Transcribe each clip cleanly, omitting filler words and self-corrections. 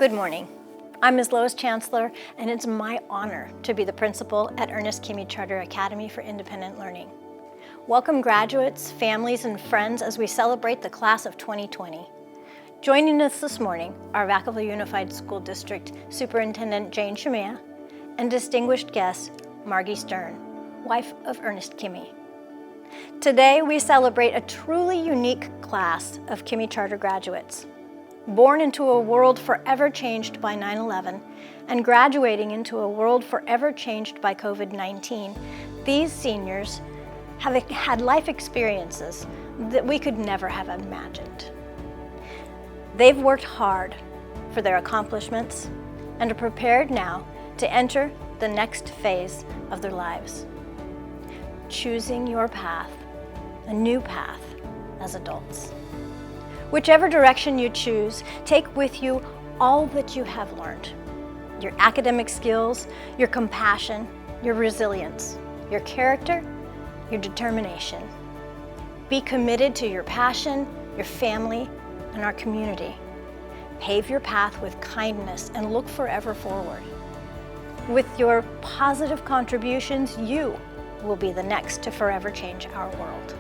Good morning. I'm Ms. Lois Chancellor, and it's my honor to be the principal at Ernest Kimme Charter Academy for Independent Learning. Welcome graduates, families, and friends as we celebrate the class of 2020. Joining us this morning are Vacaville Unified School District Superintendent Jane Kimme and distinguished guest Margie Stern, wife of Ernest Kimme. Today we celebrate a truly unique class of Kimme Charter graduates. Born into a world forever changed by 9/11 and graduating into a world forever changed by COVID-19, these seniors have had life experiences that we could never have imagined. They've worked hard for their accomplishments and are prepared now to enter the next phase of their lives. Choosing your path, a new path as adults. Whichever direction you choose, take with you all that you have learned. Your academic skills, your compassion, your resilience, your character, your determination. Be committed to your passion, your family, and our community. Pave your path with kindness and look forever forward. With your positive contributions, you will be the next to forever change our world.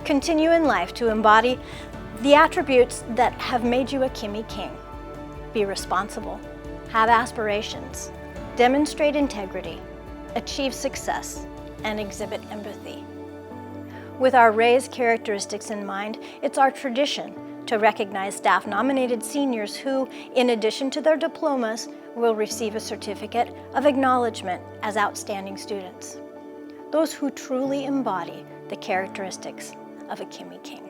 Continue in life to embody the attributes that have made you a Kimme King. Be responsible, have aspirations, demonstrate integrity, achieve success, and exhibit empathy. With our raised characteristics in mind, it's our tradition to recognize staff-nominated seniors who, in addition to their diplomas, will receive a certificate of acknowledgement as outstanding students. Those who truly embody the characteristics of a Kimme King.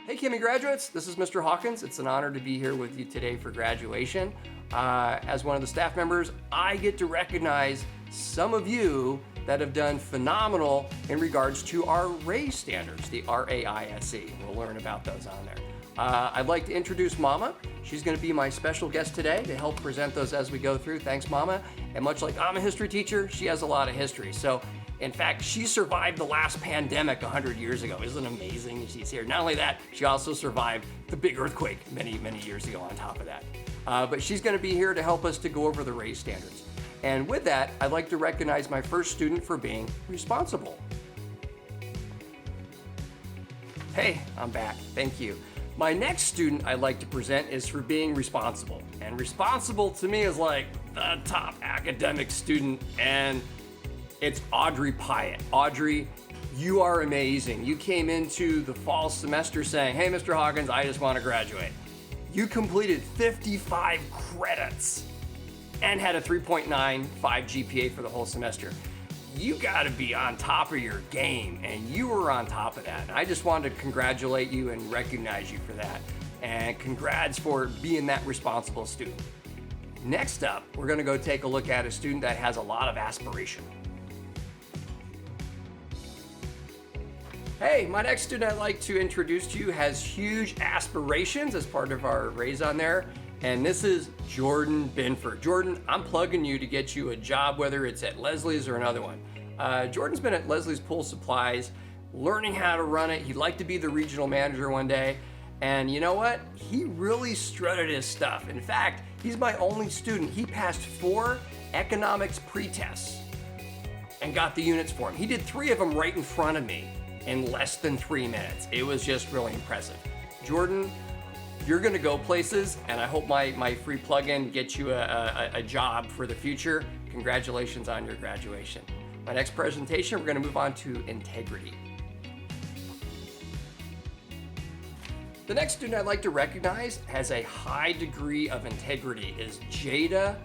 Hey Kimme graduates, this is Mr. Hawkins. It's an honor to be here with you today for graduation. As one of the staff members, I get to recognize some of you that have done phenomenal in regards to our RAISE standards, the R-A-I-S-E. We'll learn about those on there. I'd like to introduce Mama. She's going to be my special guest today to help present those as we go through. Thanks, Mama. And much like I'm a history teacher, she has a lot of history. So, in fact, she survived the last pandemic 100 years ago. Isn't it amazing? She's here. Not only that, she also survived the big earthquake many, many years ago on top of that. But she's going to be here to help us to go over the RAISE standards. And with that, I'd like to recognize my first student for being responsible. Hey, I'm back. Thank you. My next student I'd like to present is for being responsible. And responsible to me is like the top academic student, and it's Audrey Pyatt. Audrey, you are amazing. You came into the fall semester saying, hey, Mr. Hawkins, I just want to graduate. You completed 55 credits and had a 3.95 GPA for the whole semester. You gotta be on top of your game, and you were on top of that. And I just wanted to congratulate you and recognize you for that. And congrats for being that responsible student. Next up, we're gonna go take a look at a student that has a lot of aspiration. Hey, my next student I'd like to introduce to you has huge aspirations as part of our raise on there. And this is Jordan Binford. Jordan, I'm plugging you to get you a job, whether it's at Leslie's or another one. Jordan's been at Leslie's Pool Supplies, learning how to run it. He'd like to be the regional manager one day. And you know what? He really strutted his stuff. In fact, he's my only student. He passed 4 economics pre-tests and got the units for him. He did 3 of them right in front of me in less than 3 minutes. It was just really impressive. Jordan, you're gonna go places, and I hope my free plug-in gets you a job for the future. Congratulations on your graduation. My next presentation, we're gonna move on to integrity. The next student I'd like to recognize has a high degree of integrity is Jada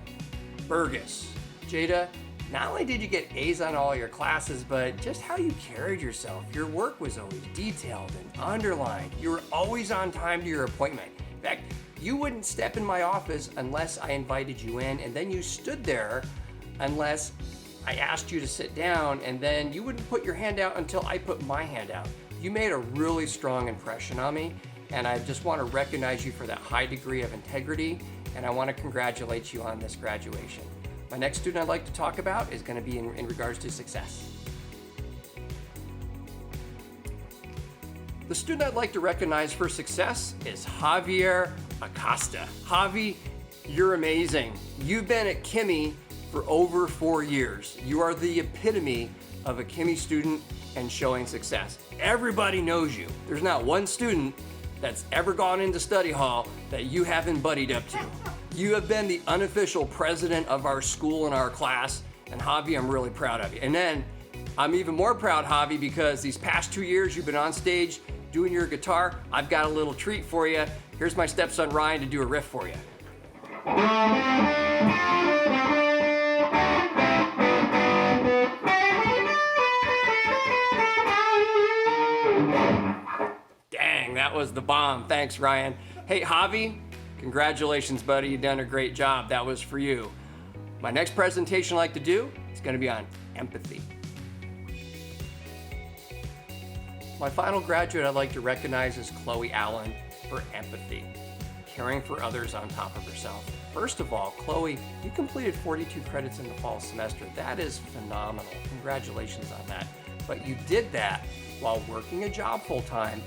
Burgess. Jada, not only did you get A's on all your classes, but just how you carried yourself. Your work was always detailed and underlined. You were always on time to your appointment. In fact, you wouldn't step in my office unless I invited you in, and then you stood there unless I asked you to sit down, and then you wouldn't put your hand out until I put my hand out. You made a really strong impression on me, and I just want to recognize you for that high degree of integrity, and I want to congratulate you on this graduation. My next student I'd like to talk about is going to be in regards to success. The student I'd like to recognize for success is Javier Acosta. Javi, you're amazing. You've been at Kimme for over 4 years. You are the epitome of a Kimme student and showing success. Everybody knows you. There's not one student that's ever gone into study hall that you haven't buddied up to. You have been the unofficial president of our school and our class, and Javi, I'm really proud of you. And then I'm even more proud, Javi, because these past 2 years you've been on stage doing your guitar. I've got a little treat for you. Here's my stepson Ryan to do a riff for you. Dang, that was the bomb. Thanks, Ryan. Hey, Javi, congratulations, buddy. You've done a great job. That was for you. My next presentation I'd like to do is going to be on empathy. My final graduate I'd like to recognize is Chloe Allen for empathy, caring for others on top of herself. First of all, Chloe, you completed 42 credits in the fall semester. That is phenomenal. Congratulations on that. But you did that while working a job full-time,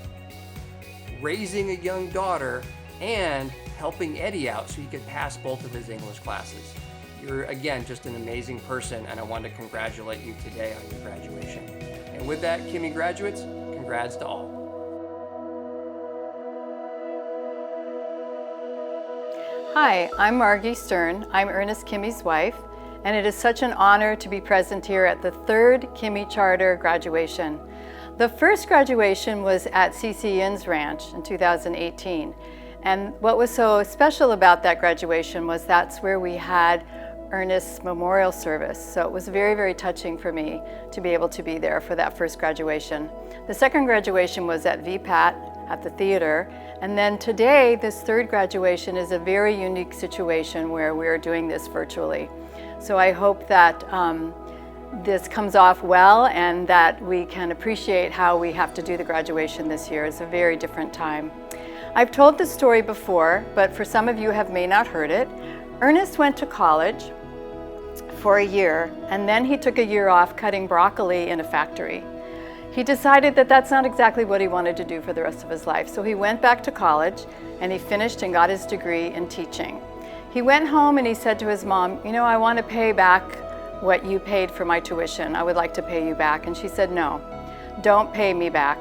raising a young daughter, and helping Eddie out so he could pass both of his English classes. You're, again, just an amazing person, and I want to congratulate you today on your graduation. And with that, Kimme graduates, congrats to all. Hi, I'm Margie Stern. I'm Ernest Kimme's wife, and it is such an honor to be present here at the third Kimme Charter graduation. The first graduation was at CC Inn's Ranch in 2018, and what was so special about that graduation was that's where we had Ernest's memorial service, so it was very, very touching for me to be able to be there for that first graduation. The second graduation was at VPAT at the theater, and then today this third graduation is a very unique situation where we're doing this virtually. So I hope that this comes off well and that we can appreciate how we have to do the graduation this year. It's a very different time. I've told this story before, but for some of you have may not heard it. Ernest went to college for a year, and then he took a year off cutting broccoli in a factory. He decided that that's not exactly what he wanted to do for the rest of his life, so he went back to college and he finished and got his degree in teaching. He went home and he said to his mom, you know, I want to pay back what you paid for my tuition. I would like to pay you back. And she said, no, don't pay me back.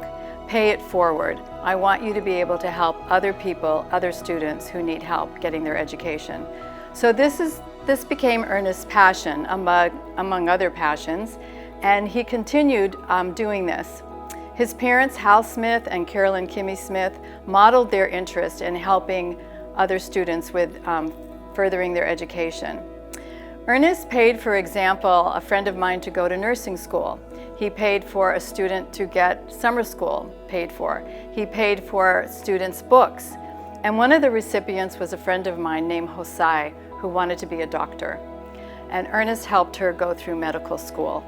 Pay it forward. I want you to be able to help other people, other students who need help getting their education. So this became Ernest's passion among other passions, and he continued doing this. His parents, Hal Smith and Carolyn Kimme Smith, modeled their interest in helping other students with furthering their education. Ernest paid, for example, a friend of mine to go to nursing school. He paid for a student to get summer school paid for. He paid for students' books. And one of the recipients was a friend of mine named Hosai, who wanted to be a doctor. And Ernest helped her go through medical school.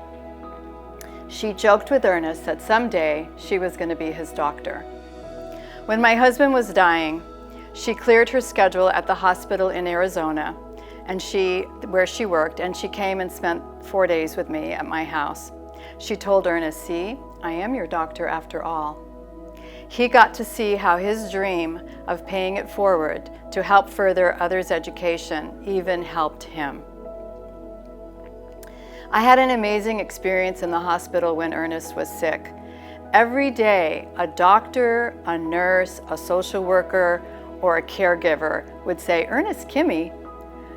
She joked with Ernest that someday she was going to be his doctor. When my husband was dying, she cleared her schedule at the hospital in Arizona, and where she worked, and she came and spent 4 days with me at my house. She told Ernest, see, I am your doctor after all. He got to see how his dream of paying it forward to help further others' education even helped him. I had an amazing experience in the hospital when Ernest was sick. Every day, a doctor, a nurse, a social worker, or a caregiver would say, Ernest Kimme,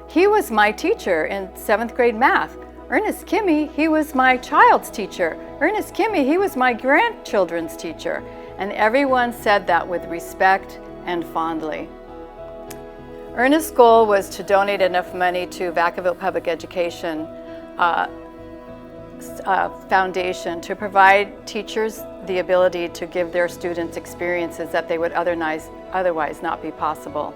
he was my teacher in 7th grade math. Ernest Kimme, he was my child's teacher. Ernest Kimme, he was my grandchildren's teacher. And everyone said that with respect and fondly. Ernest's goal was to donate enough money to Vacaville Public Education Foundation to provide teachers the ability to give their students experiences that they would otherwise not be possible.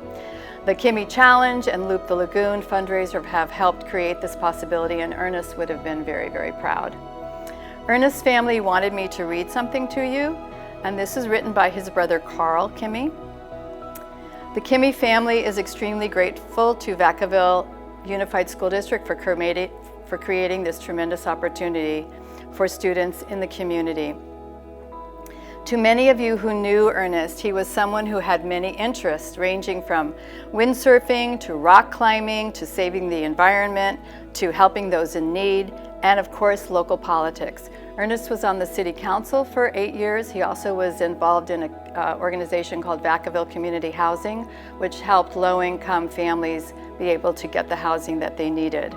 The Kimme Challenge and Loop the Lagoon fundraiser have helped create this possibility, and Ernest would have been very, very proud. Ernest's family wanted me to read something to you, and this is written by his brother Carl Kimme. The Kimme family is extremely grateful to Vacaville Unified School District for creating this tremendous opportunity for students in the community. To many of you who knew Ernest, he was someone who had many interests, ranging from windsurfing to rock climbing to saving the environment to helping those in need, and of course, local politics. Ernest was on the City Council for 8 years. He also was involved in an organization called Vacaville Community Housing, which helped low-income families be able to get the housing that they needed.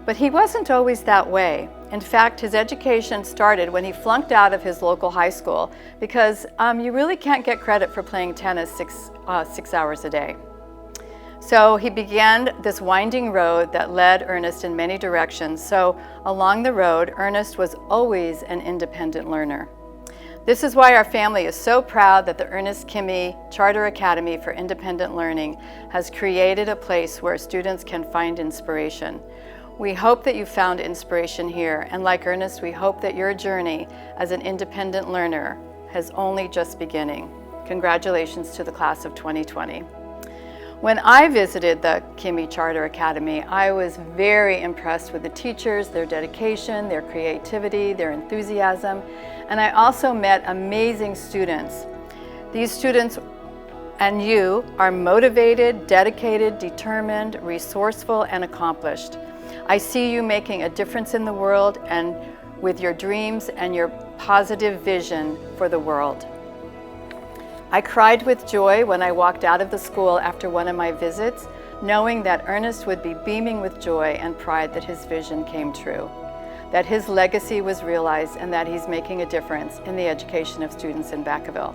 But he wasn't always that way. In fact, his education started when he flunked out of his local high school because you really can't get credit for playing tennis six hours a day. So he began this winding road that led Ernest in many directions. So along the road, Ernest was always an independent learner. This is why our family is so proud that the Ernest Kimme Charter Academy for Independent Learning has created a place where students can find inspiration. We hope that you found inspiration here, and like Ernest, we hope that your journey as an independent learner is only just beginning. Congratulations to the class of 2020. When I visited the Kimme Charter Academy, I was very impressed with the teachers, their dedication, their creativity, their enthusiasm, and I also met amazing students. These students and you are motivated, dedicated, determined, resourceful, and accomplished. I see you making a difference in the world and with your dreams and your positive vision for the world. I cried with joy when I walked out of the school after one of my visits, knowing that Ernest would be beaming with joy and pride that his vision came true, that his legacy was realized, and that he's making a difference in the education of students in Vacaville.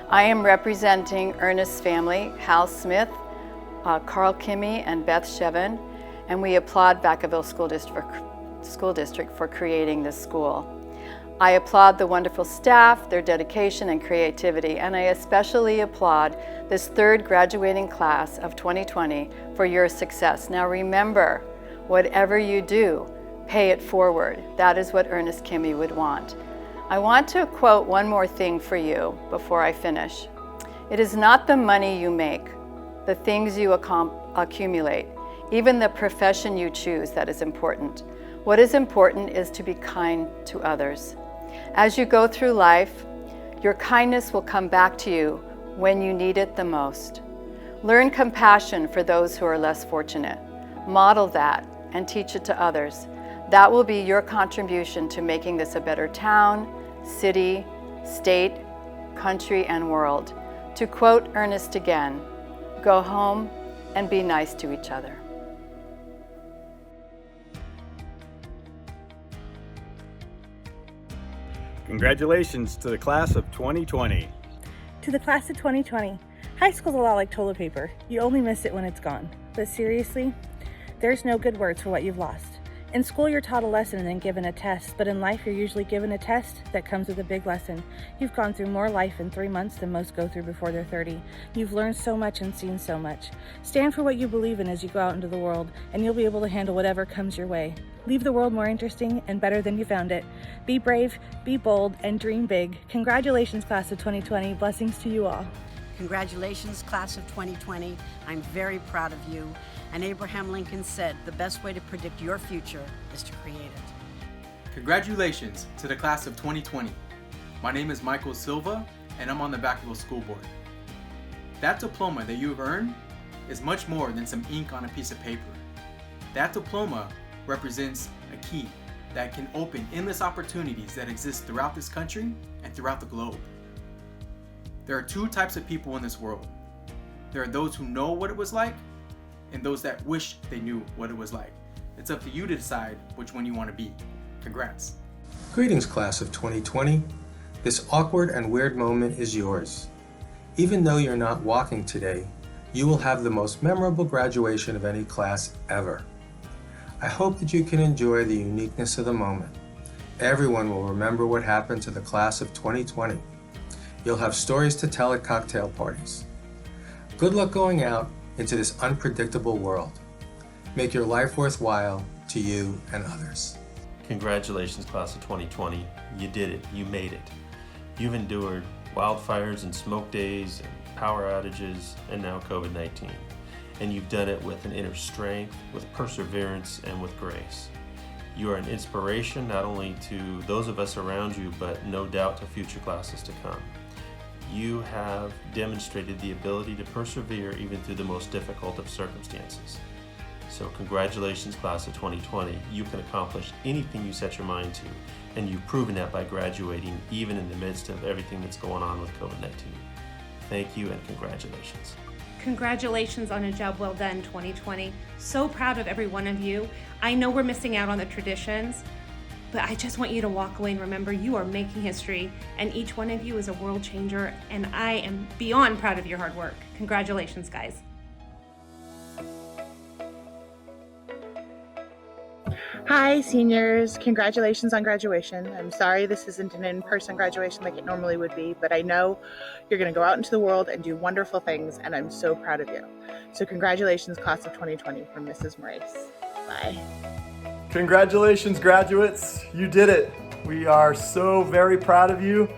I am representing Ernest's family, Hal Smith, Carl Kimme, and Beth Shevin, and we applaud Vacaville School District for creating this school. I applaud the wonderful staff, their dedication and creativity, and I especially applaud this third graduating class of 2020 for your success. Now remember, whatever you do, pay it forward. That is what Ernest Kimme would want. I want to quote one more thing for you before I finish. It is not the money you make, the things you accumulate, even the profession you choose that is important. What is important is to be kind to others. As you go through life, your kindness will come back to you when you need it the most. Learn compassion for those who are less fortunate. Model that and teach it to others. That will be your contribution to making this a better town, city, state, country, and world. To quote Ernest again, go home and be nice to each other. Congratulations to the class of 2020. To the class of 2020, high school's a lot like toilet paper. You only miss it when it's gone. But seriously, there's no good words for what you've lost. In school, you're taught a lesson and then given a test, but in life, you're usually given a test that comes with a big lesson. You've gone through more life in 3 months than most go through before they're 30. You've learned so much and seen so much. Stand for what you believe in as you go out into the world, and you'll be able to handle whatever comes your way. Leave the world more interesting and better than you found it. Be brave, be bold, and dream big. Congratulations, class of 2020. Blessings to you all. Congratulations, class of 2020. I'm very proud of you. And Abraham Lincoln said, the best way to predict your future is to create it. Congratulations to the class of 2020. My name is Michael Silva, and I'm on the Vacaville School Board. That diploma that you have earned is much more than some ink on a piece of paper. That diploma represents a key that can open endless opportunities that exist throughout this country and throughout the globe. There are two types of people in this world. There are those who know what it was like, and those that wish they knew what it was like. It's up to you to decide which one you want to be. Congrats. Greetings, class of 2020. This awkward and weird moment is yours. Even though you're not walking today, you will have the most memorable graduation of any class ever. I hope that you can enjoy the uniqueness of the moment. Everyone will remember what happened to the class of 2020. You'll have stories to tell at cocktail parties. Good luck going out into this unpredictable world. Make your life worthwhile to you and others. Congratulations, class of 2020. You did it. You made it. You've endured wildfires and smoke days and power outages and now COVID-19. And you've done it with an inner strength, with perseverance, and with grace. You are an inspiration not only to those of us around you, but no doubt to future classes to come. You have demonstrated the ability to persevere even through the most difficult of circumstances. So congratulations, class of 2020. You can accomplish anything you set your mind to, and you've proven that by graduating even in the midst of everything that's going on with COVID-19. Thank you and congratulations. Congratulations on a job well done, 2020. So proud of every one of you. I know we're missing out on the traditions, but I just want you to walk away and remember you are making history, and each one of you is a world changer, and I am beyond proud of your hard work. Congratulations, guys. Hi, seniors. Congratulations on graduation. I'm sorry this isn't an in-person graduation like it normally would be, but I know you're going to go out into the world and do wonderful things, and I'm so proud of you. So congratulations, class of 2020, from Mrs. Maurice. Bye. Congratulations, graduates. You did it. We are so very proud of you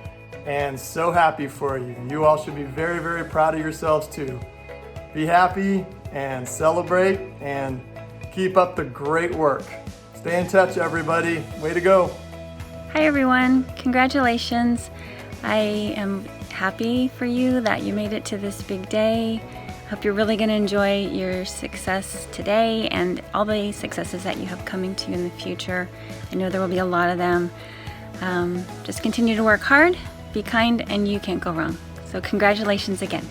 and so happy for you. You all should be very, very proud of yourselves too. Be happy and celebrate and keep up the great work. Stay in touch, everybody. Way to go. Hi, everyone. Congratulations. I am happy for you that you made it to this big day. Hope you're really going to enjoy your success today and all the successes that you have coming to you in the future. I know there will be a lot of them. Just continue to work hard, be kind, and you can't go wrong. So congratulations again.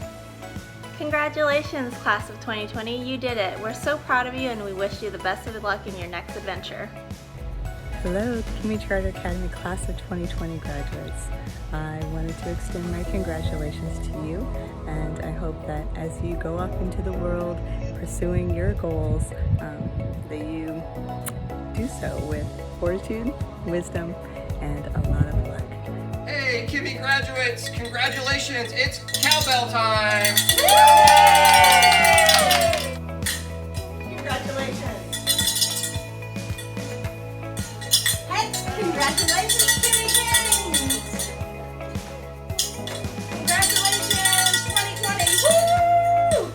Congratulations, class of 2020. You did it. We're so proud of you and we wish you the best of luck in your next adventure. Hello, Kimme Charter Academy class of 2020 graduates. I wanted to extend my congratulations to you, and I hope that as you go off into the world pursuing your goals, that you do so with fortitude, wisdom, and a lot of luck. Hey, Kimme graduates, congratulations, it's cowbell time! Congratulations. Hey, congratulations, Kimme Kings! Congratulations, 2020! Woo!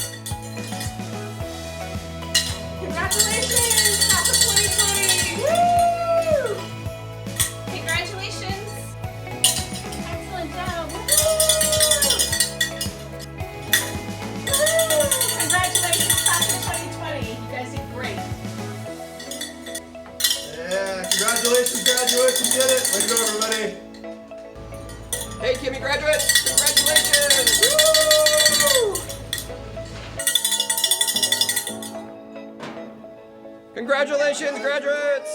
Congratulations, class of 2020! Woo! Congratulations! Excellent job! Woo! Congratulations, class of 2020! You guys did great. Yeah, congratulations, graduates. You did it. Way to go, everybody. Hey, Kimme graduates, congratulations! Woo! Congratulations, graduates!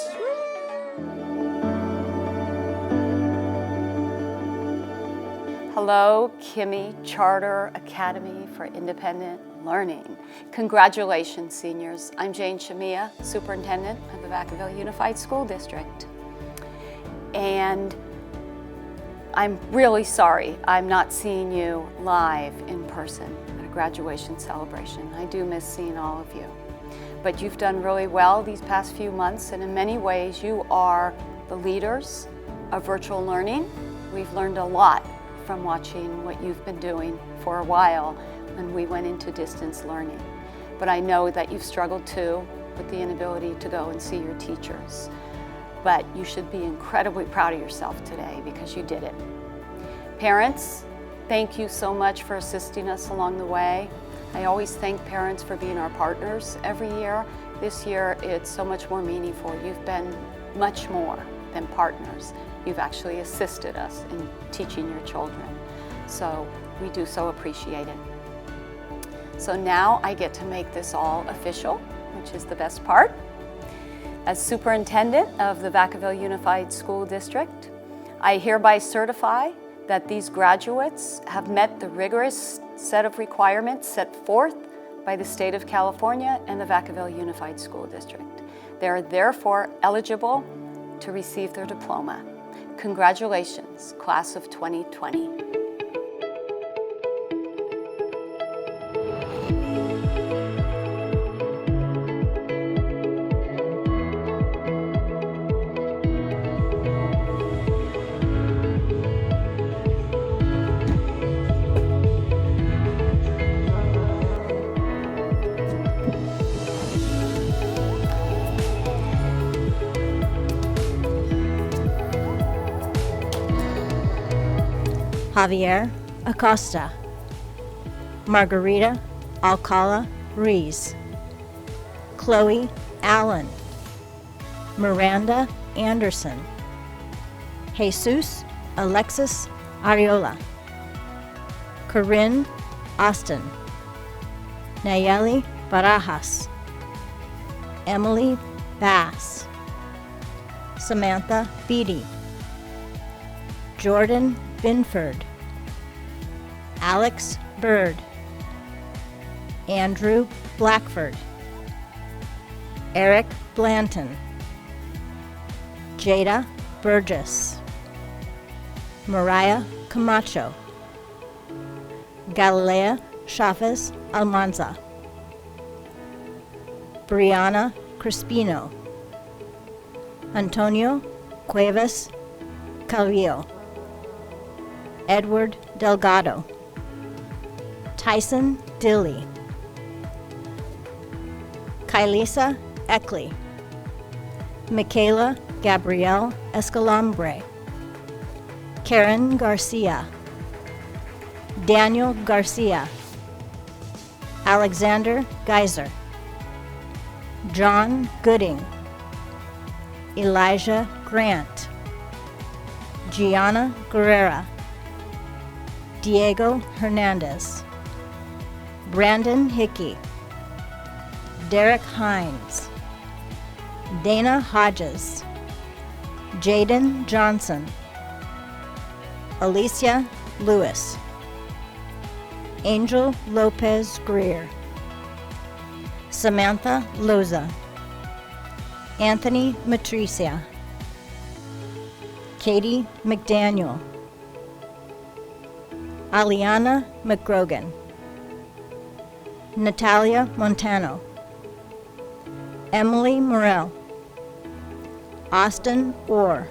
Hello, Kimme Charter Academy for Independent Learning. Congratulations, seniors. I'm Jane Shamia, Superintendent of the Vacaville Unified School District. And I'm really sorry I'm not seeing you live in person at a graduation celebration. I do miss seeing all of you. But you've done really well these past few months, and in many ways you are the leaders of virtual learning. We've learned a lot from watching what you've been doing for a while when we went into distance learning. But I know that you've struggled too with the inability to go and see your teachers. But you should be incredibly proud of yourself today because you did it. Parents, thank you so much for assisting us along the way. I always thank parents for being our partners every year. This year it's so much more meaningful. You've been much more than partners. You've actually assisted us in teaching your children. So we do so appreciate it. So now I get to make this all official, which is the best part. As superintendent of the Vacaville Unified School District, I hereby certify that these graduates have met the rigorous set of requirements set forth by the state of California and the Vacaville Unified School District. They are therefore eligible to receive their diploma. Congratulations, class of 2020. Javier Acosta, Margarita Alcala Ruiz, Chloe Allen, Miranda Anderson, Jesus Alexis Ariola, Corinne Austin, Nayeli Barajas, Emily Bass, Samantha Beatty, Jordan Binford, Alex Bird, Andrew Blackford, Eric Blanton, Jada Burgess, Mariah Camacho, Galilea Chavez Almanza, Brianna Crispino, Antonio Cuevas Calvillo, Edward Delgado, Tyson Dilly, Kailisa Eckley, Michaela Gabrielle Escalambre, Karen Garcia, Daniel Garcia, Alexander Geyser, John Gooding, Elijah Grant, Gianna Guerrera, Diego Hernandez, Brandon Hickey, Derek Hines, Dana Hodges, Jaden Johnson, Alicia Lewis, Angel Lopez Greer, Samantha Loza, Anthony Matricia, Katie McDaniel, Aliana McGrogan, Natalia Montano, Emily Morell, Austin Orr,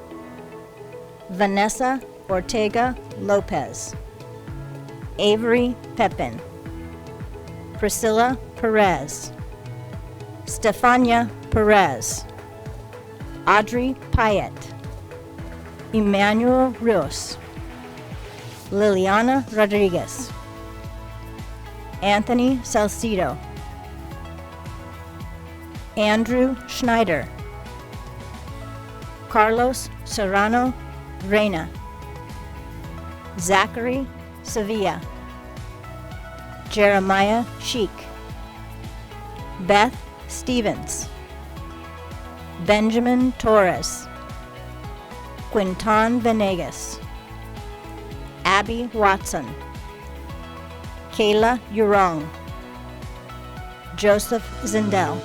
Vanessa Ortega Lopez, Avery Pepin, Priscilla Perez, Stefania Perez, Audrey Payet, Emmanuel Rios, Liliana Rodriguez, Anthony Salcido, Andrew Schneider, Carlos Serrano Reina, Zachary Sevilla, Jeremiah Sheik, Beth Stevens, Benjamin Torres, Quinton Venegas, Abby Watson, Kayla Urong, Joseph Zindel,